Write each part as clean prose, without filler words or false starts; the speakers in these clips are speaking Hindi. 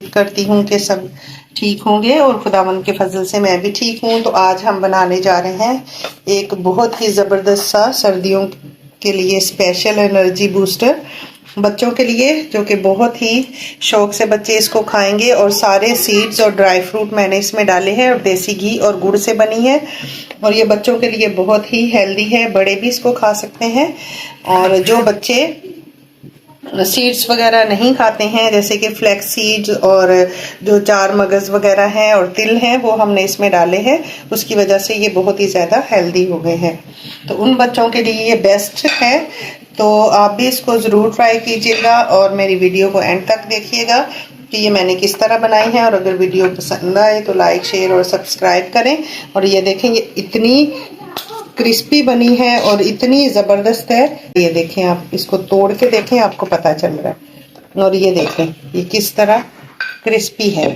करती हूँ कि सब ठीक होंगे और खुदावंद के फजल से मैं भी ठीक हूँ। तो आज हम बनाने जा रहे हैं एक बहुत ही ज़बरदस्त सा सर्दियों के लिए स्पेशल एनर्जी बूस्टर बच्चों के लिए, जो कि बहुत ही शौक से बच्चे इसको खाएंगे। और सारे सीड्स और ड्राई फ्रूट मैंने इसमें डाले हैं और देसी घी और गुड़ से बनी है और ये बच्चों के लिए बहुत ही हेल्दी है, बड़े भी इसको खा सकते हैं। और जो बच्चे सीड्स वगैरह नहीं खाते हैं, जैसे कि फ्लैक्स सीड्स और जो चार मगज वगैरह हैं और तिल हैं, वो हमने इसमें डाले हैं, उसकी वजह से ये बहुत ही ज़्यादा हेल्दी हो गए हैं। तो उन बच्चों के लिए ये बेस्ट है। तो आप भी इसको ज़रूर ट्राई कीजिएगा और मेरी वीडियो को एंड तक देखिएगा कि ये मैंने किस तरह बनाई है। और अगर वीडियो पसंद आए तो लाइक, शेयर और सब्सक्राइब करें। और ये देखें, ये इतनी क्रिस्पी बनी है और इतनी ज़बरदस्त है। ये देखें, आप इसको तोड़ के देखें, आपको पता चल रहा है। और ये देखें ये किस तरह क्रिस्पी है।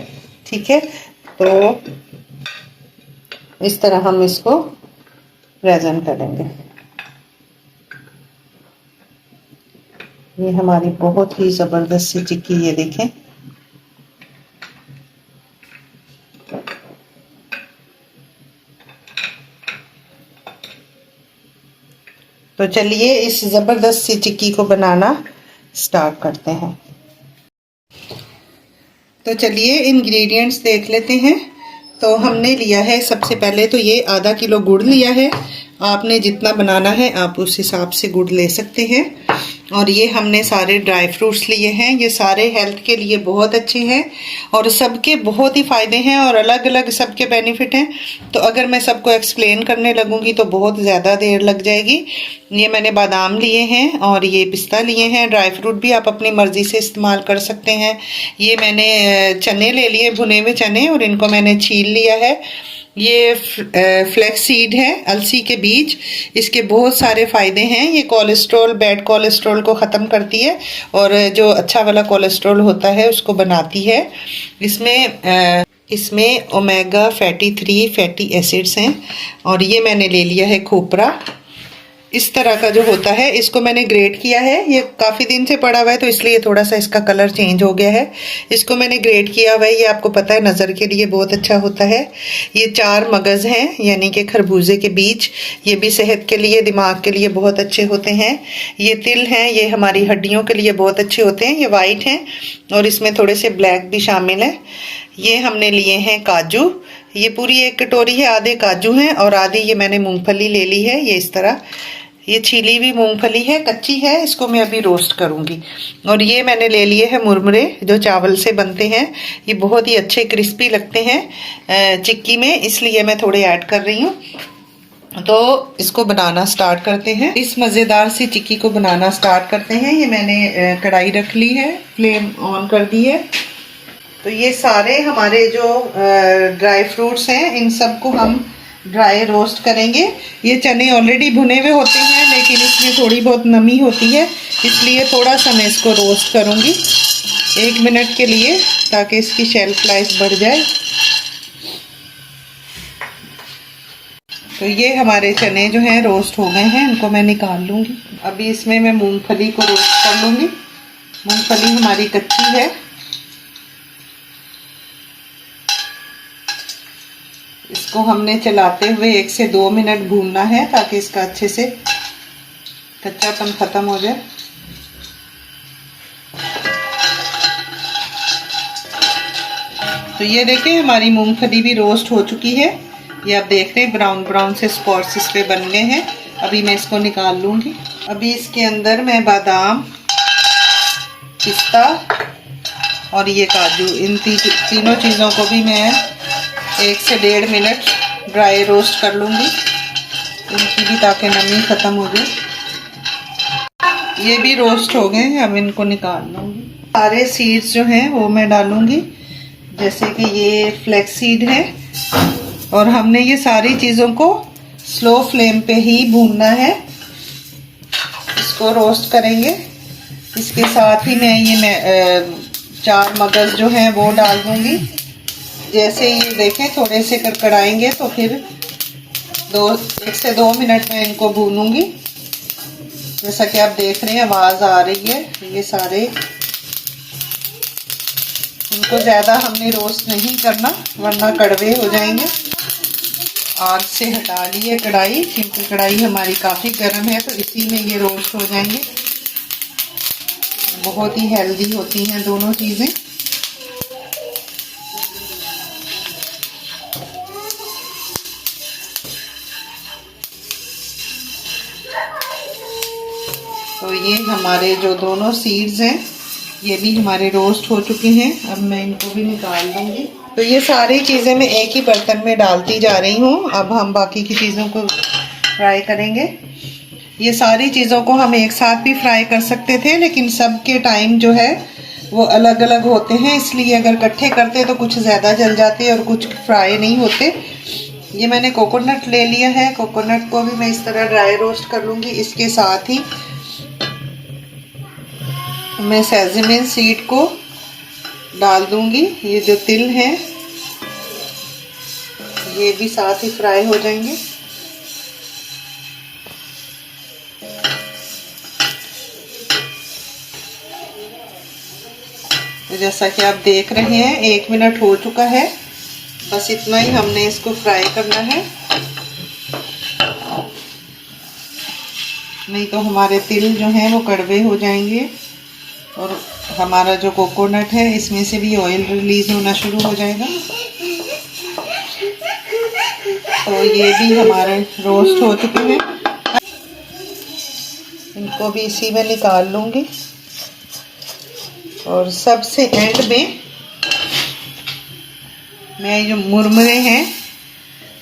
ठीक है, तो इस तरह हम इसको प्रेजेंट करेंगे। ये हमारी बहुत ही ज़बरदस्त सी चिक्की, ये देखें। तो चलिए इस ज़बरदस्त सी चिक्की को बनाना स्टार्ट करते हैं। तो चलिए इंग्रेडिएंट्स देख लेते हैं। तो हमने लिया है, सबसे पहले तो ये आधा किलो गुड़ लिया है। आपने जितना बनाना है आप उस हिसाब से गुड़ ले सकते हैं। और ये हमने सारे ड्राई फ्रूट्स लिए हैं, ये सारे हेल्थ के लिए बहुत अच्छे हैं और सबके बहुत ही फ़ायदे हैं और अलग अलग सबके बेनिफिट हैं। तो अगर मैं सबको एक्सप्लेन करने लगूंगी तो बहुत ज़्यादा देर लग जाएगी। ये मैंने बादाम लिए हैं और ये पिस्ता लिए हैं। ड्राई फ्रूट भी आप अपनी मर्ज़ी से इस्तेमाल कर सकते हैं। ये मैंने चने ले लिए, भुने हुए चने, और इनको मैंने छील लिया है। ये फ्लैक्स सीड है, अलसी के बीज। इसके बहुत सारे फ़ायदे हैं। ये कोलेस्ट्रॉल, बैड कोलेस्ट्रॉल को ख़त्म करती है और जो अच्छा वाला कोलेस्ट्रॉल होता है उसको बनाती है। इसमें ओमेगा फैटी 3 फैटी एसिड्स हैं। और ये मैंने ले लिया है खोपरा, इस तरह का जो होता है, इसको मैंने ग्रेट किया है। ये काफ़ी दिन से पड़ा हुआ है तो इसलिए थोड़ा सा इसका कलर चेंज हो गया है। इसको मैंने ग्रेट किया हुआ है। ये आपको पता है नज़र के लिए बहुत अच्छा होता है। ये 4 मगज़ हैं, यानी कि खरबूजे के बीज। ये भी सेहत के लिए, दिमाग के लिए बहुत अच्छे होते हैं। ये तिल हैं, ये हमारी हड्डियों के लिए बहुत अच्छे होते हैं। ये वाइट हैं और इसमें थोड़े से ब्लैक भी शामिल हैं। ये हमने लिए हैं काजू। ये पूरी 1 कटोरी है, आधे काजू हैं और आधी ये मैंने मूंगफली ले ली है। ये इस तरह, ये छीली हुई मूंगफली है, कच्ची है, इसको मैं अभी रोस्ट करूंगी। और ये मैंने ले लिए हैं मुरमुरे, जो चावल से बनते हैं। ये बहुत ही अच्छे क्रिस्पी लगते हैं चिक्की में, इसलिए मैं थोड़े ऐड कर रही हूँ। तो इसको बनाना स्टार्ट करते हैं। इस मज़ेदार सी चिक्की को बनाना स्टार्ट करते हैं। ये मैंने कढ़ाई रख ली है, फ्लेम ऑन कर दी है। तो ये सारे हमारे जो ड्राई फ्रूट्स हैं, इन सबको हम ड्राई रोस्ट करेंगे। ये चने ऑलरेडी भुने हुए होते हैं, लेकिन इसमें थोड़ी बहुत नमी होती है, इसलिए थोड़ा सा मैं इसको रोस्ट करूँगी 1 मिनट के लिए, ताकि इसकी शेल्फ लाइफ बढ़ जाए। तो ये हमारे चने जो हैं रोस्ट हो गए हैं, इनको मैं निकाल लूँगी। अभी इसमें मैं मूंगफली को रोस्ट कर लूँगी। मूंगफली हमारी कच्ची है। इसको हमने चलाते हुए 1 से 2 मिनट भूनना है, ताकि इसका अच्छे से कच्चापन खत्म हो जाए। तो ये देखें, हमारी मूंगफली भी रोस्ट हो चुकी है। ये आप देख रहे हैं ब्राउन ब्राउन से स्पॉट्स इस पे बन गए हैं। अभी मैं इसको निकाल लूँगी। अभी इसके अंदर मैं बादाम, पिस्ता और ये काजू, इन तीनों चीज़ों को भी मैं 1 से 1.5 मिनट ड्राई रोस्ट कर लूँगी, इनकी भी, ताकि नमी ख़त्म हो जाए। ये भी रोस्ट हो गए हैं, अब इनको निकाल लूँगी। सारे सीड्स जो हैं वो मैं डालूँगी, जैसे कि ये फ्लैक्स सीड है। और हमने ये सारी चीज़ों को स्लो फ्लेम पे ही भूनना है, इसको रोस्ट करेंगे। इसके साथ ही मैं 4 मगज़ जो हैं वो डाल दूँगी। जैसे ये देखें थोड़े से कड़कड़ाएंगे तो फिर 1 से 2 मिनट में इनको भूनूंगी। जैसा कि आप देख रहे हैं आवाज़ आ रही है। ये सारे इनको ज़्यादा हमने रोस्ट नहीं करना वरना कड़वे हो जाएंगे। आग से हटा लिए कढ़ाई, क्योंकि कढ़ाई हमारी काफ़ी गर्म है, तो इसी में ये रोस्ट हो जाएंगे। बहुत ही हेल्दी होती हैं दोनों चीज़ें। तो ये हमारे जो दोनों सीड्स हैं ये भी हमारे रोस्ट हो चुके हैं। अब मैं इनको भी निकाल दूंगी। तो ये सारी चीज़ें मैं एक ही बर्तन में डालती जा रही हूँ। अब हम बाकी की चीज़ों को फ्राई करेंगे। ये सारी चीज़ों को हम एक साथ भी फ्राई कर सकते थे, लेकिन सबके टाइम जो है वो अलग अलग होते हैं, इसलिए अगर इकट्ठे करते तो कुछ ज़्यादा जल जाते और कुछ फ्राई नहीं होते। ये मैंने कोकोनट ले लिया है। कोकोनट को भी मैं इस तरह ड्राई रोस्ट कर लूँगी। इसके साथ ही मैं सेज़मेन सीड को डाल दूंगी। ये जो तिल है ये भी साथ ही फ्राई हो जाएंगे। तो जैसा कि आप देख रहे हैं 1 मिनट हो चुका है। बस इतना ही हमने इसको फ्राई करना है, नहीं तो हमारे तिल जो हैं वो कड़वे हो जाएंगे और हमारा जो कोकोनट है इसमें से भी ऑयल रिलीज होना शुरू हो जाएगा। तो ये भी हमारे रोस्ट हो चुके हैं। इनको भी इसी में निकाल लूँगी। और सबसे एंड में मैं जो मुरमुरे हैं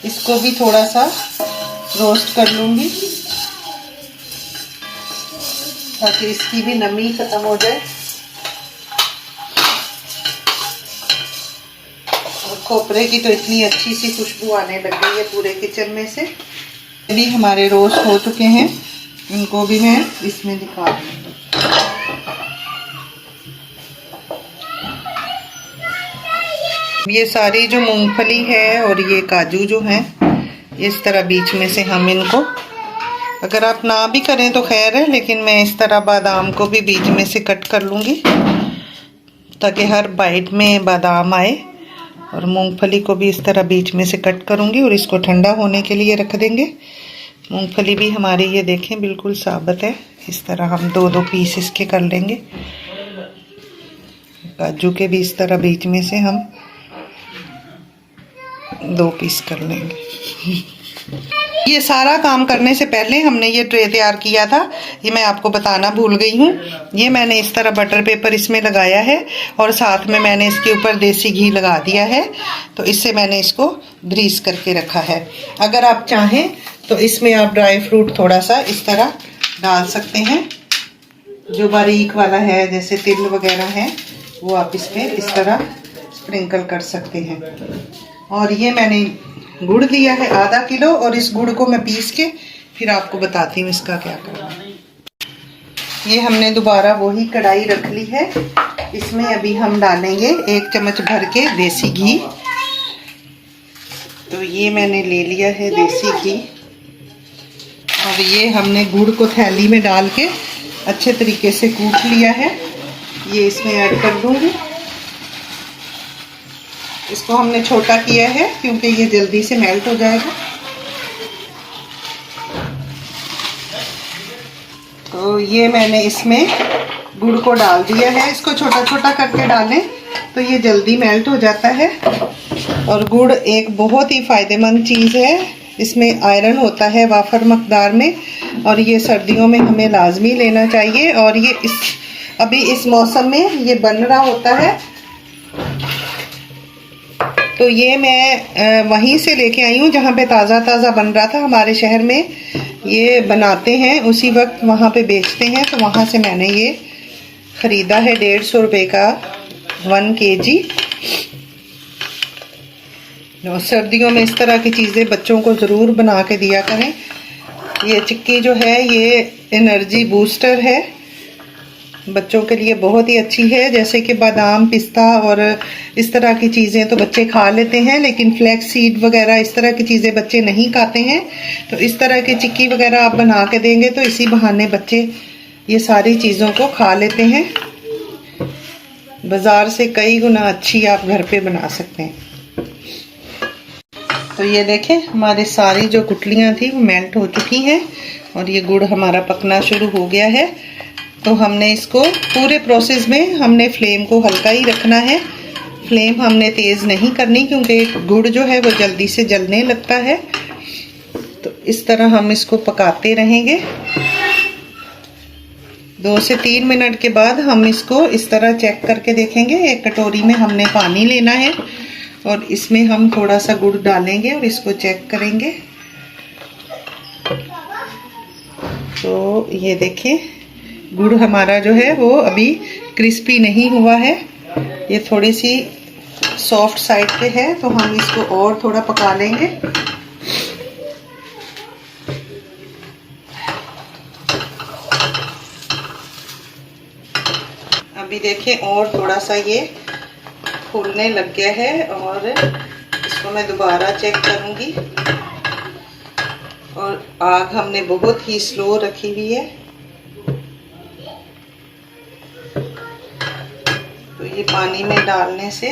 इसको भी थोड़ा सा रोस्ट कर लूँगी ताकि इसकी भी नमी खत्म हो जाए। और खोपरे की तो इतनी अच्छी सी खुशबू आने लग गई है पूरे किचन में से। भी हमारे रोस्ट हो चुके हैं, इनको भी मैं इसमें दिखा दूँगी। ये सारी जो मूंगफली है और ये काजू जो हैं इस तरह बीच में से हम इनको, अगर आप ना भी करें तो खैर है, लेकिन मैं इस तरह बादाम को भी बीच में से कट कर लूँगी ताकि हर बाइट में बादाम आए। और मूंगफली को भी इस तरह बीच में से कट करूँगी और इसको ठंडा होने के लिए रख देंगे। मूंगफली भी हमारी ये देखें बिल्कुल साबुत है। इस तरह हम 2-2 पीस इसके कर लेंगे। काजू के भी इस तरह बीच में से हम 2 पीस कर लेंगे। ये सारा काम करने से पहले हमने ये ट्रे तैयार किया था, ये मैं आपको बताना भूल गई हूँ। ये मैंने इस तरह बटर पेपर इसमें लगाया है और साथ में मैंने इसके ऊपर देसी घी लगा दिया है। तो इससे मैंने इसको ग्रीस करके रखा है। अगर आप चाहें तो इसमें आप ड्राई फ्रूट थोड़ा सा इस तरह डाल सकते हैं। जो बारीक वाला है जैसे तिल वगैरह है वो आप इसमें इस तरह स्प्रिंकल कर सकते हैं। और ये मैंने गुड़ लिया है आधा किलो और इस गुड़ को मैं पीस के फिर आपको बताती हूँ इसका क्या करना है। ये हमने दोबारा वही कढ़ाई रख ली है। इसमें अभी हम डालेंगे 1 चम्मच भर के देसी घी। तो ये मैंने ले लिया है देसी घी और ये हमने गुड़ को थैली में डाल के अच्छे तरीके से कूट लिया है। ये इसमें ऐड कर दूंगी। इसको हमने छोटा किया है क्योंकि ये जल्दी से मेल्ट हो जाएगा। तो ये मैंने इसमें गुड़ को डाल दिया है। इसको छोटा छोटा करके डालें तो ये जल्दी मेल्ट हो जाता है। और गुड़ एक बहुत ही फ़ायदेमंद चीज़ है। इसमें आयरन होता है वाफर मकदार में और ये सर्दियों में हमें लाजमी लेना चाहिए। और ये अभी इस मौसम में ये बन रहा होता है। तो ये मैं वहीं से लेके आई हूँ जहाँ पे ताज़ा बन रहा था। हमारे शहर में ये बनाते हैं, उसी वक्त वहाँ पे बेचते हैं। तो वहाँ से मैंने ये ख़रीदा है 150 रुपये का 1 kg। और सर्दियों में इस तरह की चीज़ें बच्चों को ज़रूर बना के दिया करें। ये चिक्की जो है ये एनर्जी बूस्टर है, बच्चों के लिए बहुत ही अच्छी है। जैसे कि बादाम, पिस्ता और इस तरह की चीज़ें तो बच्चे खा लेते हैं, लेकिन फ्लैक्स सीड वगैरह इस तरह की चीज़ें बच्चे नहीं खाते हैं। तो इस तरह की चिक्की वगैरह आप बना के देंगे तो इसी बहाने बच्चे ये सारी चीज़ों को खा लेते हैं। बाज़ार से कई गुना अच्छी आप घर पे बना सकते हैं। तो ये देखें हमारे सारी जो गुठलियाँ थी वो मेल्ट हो चुकी हैं और ये गुड़ हमारा पकना शुरू हो गया है। तो हमने इसको पूरे प्रोसेस में हमने फ्लेम को हल्का ही रखना है, फ्लेम हमने तेज़ नहीं करनी क्योंकि गुड़ जो है वो जल्दी से जलने लगता है। तो इस तरह हम इसको पकाते रहेंगे। 2 से 3 मिनट के बाद हम इसको इस तरह चेक करके देखेंगे। एक कटोरी में हमने पानी लेना है और इसमें हम थोड़ा सा गुड़ डालेंगे और इसको चेक करेंगे। तो ये देखिए गुड़ हमारा जो है वो अभी क्रिस्पी नहीं हुआ है, ये थोड़ी सी सॉफ्ट साइड पे है। तो हम इसको और थोड़ा पका लेंगे। अभी देखें और थोड़ा सा ये फूलने लग गया है और इसको मैं दोबारा चेक करूंगी। और आग हमने बहुत ही स्लो रखी हुई है। तो ये पानी में डालने से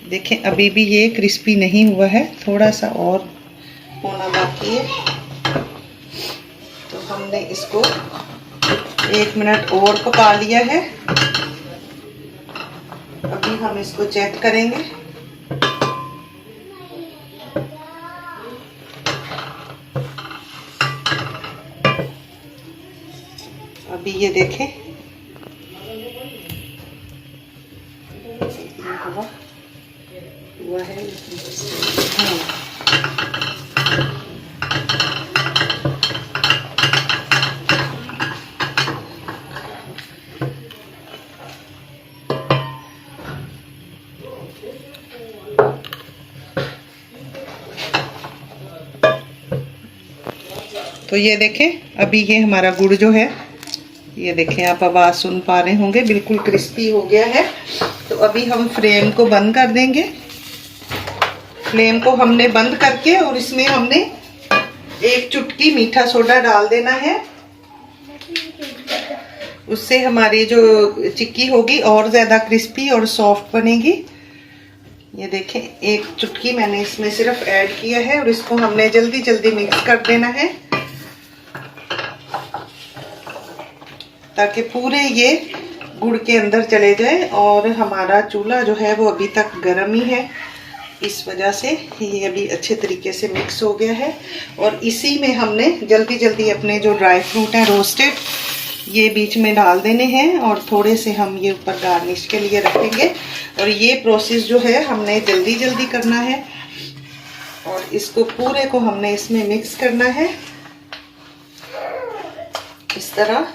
देखें अभी भी ये क्रिस्पी नहीं हुआ है, थोड़ा सा और होना बाकी है। तो हमने इसको 1 मिनट और पका लिया है। अभी हम इसको चेक करेंगे। अभी ये देखें हुआ है। तो ये देखें अभी ये हमारा गुड़ जो है, ये देखें आप आवाज़ सुन पा रहे होंगे, बिल्कुल क्रिस्पी हो गया है। तो अभी हम फ्लेम को बंद कर देंगे। फ्लेम को हमने बंद करके और इसमें हमने 1 चुटकी मीठा सोडा डाल देना है। उससे हमारी जो चिक्की होगी और ज़्यादा क्रिस्पी और सॉफ्ट बनेगी। ये देखें 1 चुटकी मैंने इसमें सिर्फ ऐड किया है और इसको हमने जल्दी जल्दी मिक्स कर देना है ताकि पूरे ये गुड़ के अंदर चले जाए। और हमारा चूल्हा जो है वो अभी तक गर्म ही है, इस वजह से ये अभी अच्छे तरीके से मिक्स हो गया है। और इसी में हमने जल्दी जल्दी अपने जो ड्राई फ्रूट हैं रोस्टेड, ये बीच में डाल देने हैं और थोड़े से हम ये ऊपर गार्निश के लिए रखेंगे। और ये प्रोसेस जो है हमने जल्दी जल्दी करना है और इसको पूरे को हमने इसमें मिक्स करना है इस तरह।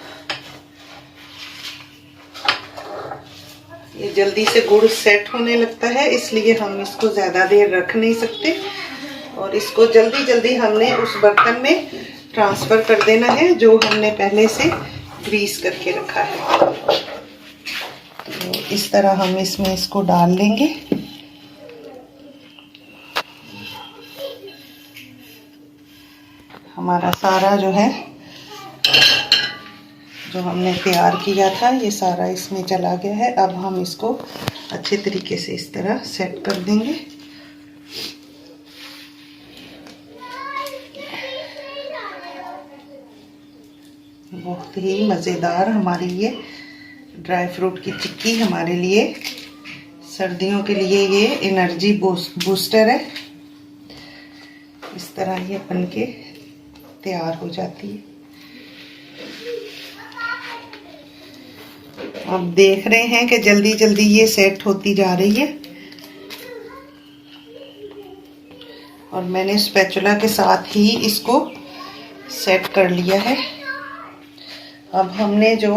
ये जल्दी से गुड़ सेट होने लगता है, इसलिए हम इसको ज़्यादा देर रख नहीं सकते और इसको जल्दी जल्दी हमने उस बर्तन में ट्रांसफ़र कर देना है जो हमने पहले से ग्रीस करके रखा है। तो इस तरह हम इसमें इसको डाल लेंगे। हमारा सारा जो है जो हमने तैयार किया था ये सारा इसमें चला गया है। अब हम इसको अच्छे तरीके से इस तरह सेट कर देंगे। बहुत ही मज़ेदार हमारी ये ड्राई फ्रूट की चिक्की हमारे लिए सर्दियों के लिए ये एनर्जी बूस्टर है। इस तरह ये बनके तैयार हो जाती है। आप देख रहे हैं कि जल्दी जल्दी ये सेट होती जा रही है और मैंने स्पैचुला के साथ ही इसको सेट कर लिया है। अब हमने जो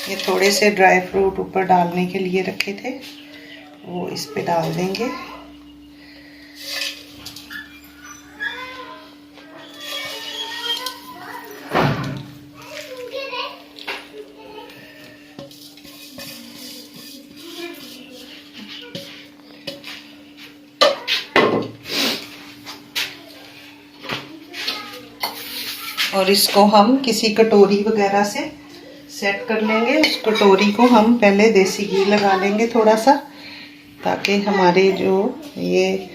ये थोड़े से ड्राई फ्रूट ऊपर डालने के लिए रखे थे वो इस पे डाल देंगे। और इसको हम किसी कटोरी वगैरह से सेट कर लेंगे। उस कटोरी को हम पहले देसी घी लगा लेंगे थोड़ा सा, ताकि हमारे जो ये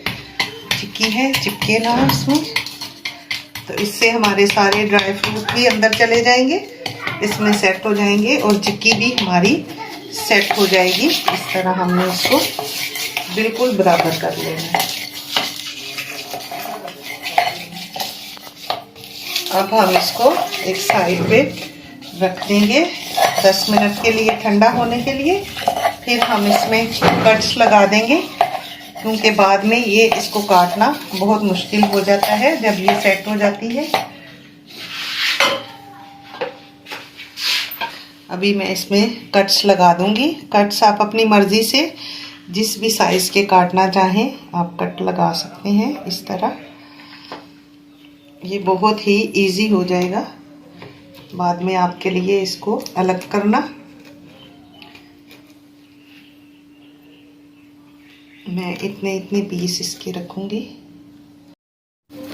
चिक्की है चिपके ना उसमें। तो इससे हमारे सारे ड्राई फ्रूट भी अंदर चले जाएंगे, इसमें सेट हो जाएंगे और चिक्की भी हमारी सेट हो जाएगी। इस तरह हमने इसको बिल्कुल बराबर कर लेना है। अब हम इसको एक साइड पे रख देंगे 10 मिनट के लिए ठंडा होने के लिए। फिर हम इसमें कट्स लगा देंगे, क्योंकि बाद में ये इसको काटना बहुत मुश्किल हो जाता है जब ये सेट हो जाती है। अभी मैं इसमें कट्स लगा दूंगी। कट्स आप अपनी मर्जी से जिस भी साइज़ के काटना चाहें आप कट लगा सकते हैं। इस तरह ये बहुत ही इजी हो जाएगा बाद में आपके लिए इसको अलग करना। मैं इतने पीस इसके रखूंगी।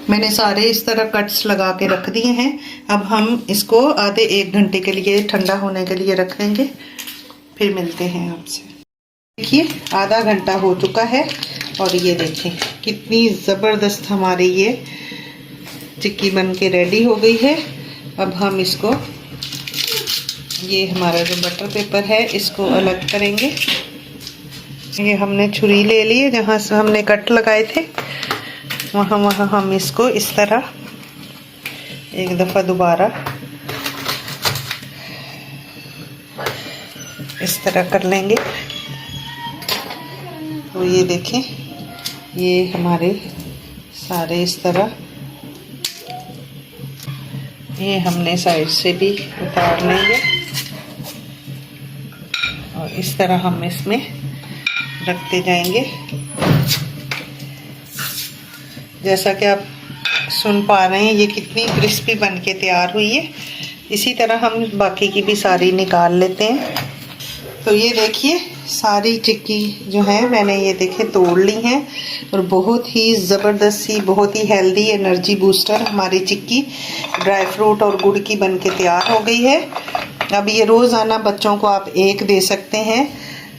मैंने सारे इस तरह कट्स लगा के रख दिए हैं। अब हम इसको आधे 1 घंटे के लिए ठंडा होने के लिए रख देंगे, फिर मिलते हैं आपसे। देखिए आधा घंटा हो चुका है और ये देखें कितनी ज़बरदस्त हमारी ये चिक्की बन के रेडी हो गई है। अब हम इसको, ये हमारा जो बटर पेपर है इसको अलग करेंगे। ये हमने छुरी ले ली है, जहाँ से हमने कट लगाए थे वहाँ हम इसको इस तरह एक दफ़ा दोबारा इस तरह कर लेंगे। तो ये देखें ये हमारे सारे इस तरह, ये हमने साइड से भी उतार लेंगे और इस तरह हम इसमें रखते जाएंगे। जैसा कि आप सुन पा रहे हैं ये कितनी क्रिस्पी बन के तैयार हुई है। इसी तरह हम बाकी की भी सारी निकाल लेते हैं। तो ये देखिए सारी चिक्की जो है मैंने ये देखे तोड़ ली हैं और बहुत ही ज़बरदस्त सी, बहुत ही हेल्दी एनर्जी बूस्टर हमारी चिक्की ड्राई फ्रूट और गुड़ की बन के तैयार हो गई है। अब ये रोज़ाना बच्चों को आप एक दे सकते हैं,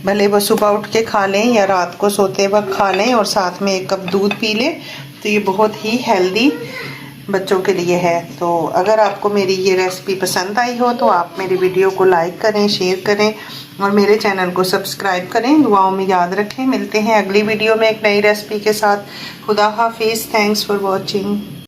भले वो सुबह उठ के खा लें या रात को सोते वक्त खा लें और साथ में 1 कप दूध पी लें। तो ये बहुत ही हेल्दी बच्चों के लिए है। तो अगर आपको मेरी ये रेसिपी पसंद आई हो तो आप मेरी वीडियो को लाइक करें, शेयर करें और मेरे चैनल को सब्सक्राइब करें। दुआओं में याद रखें। मिलते हैं अगली वीडियो में एक नई रेसिपी के साथ। खुदा हाफिज़। Thanks for watching.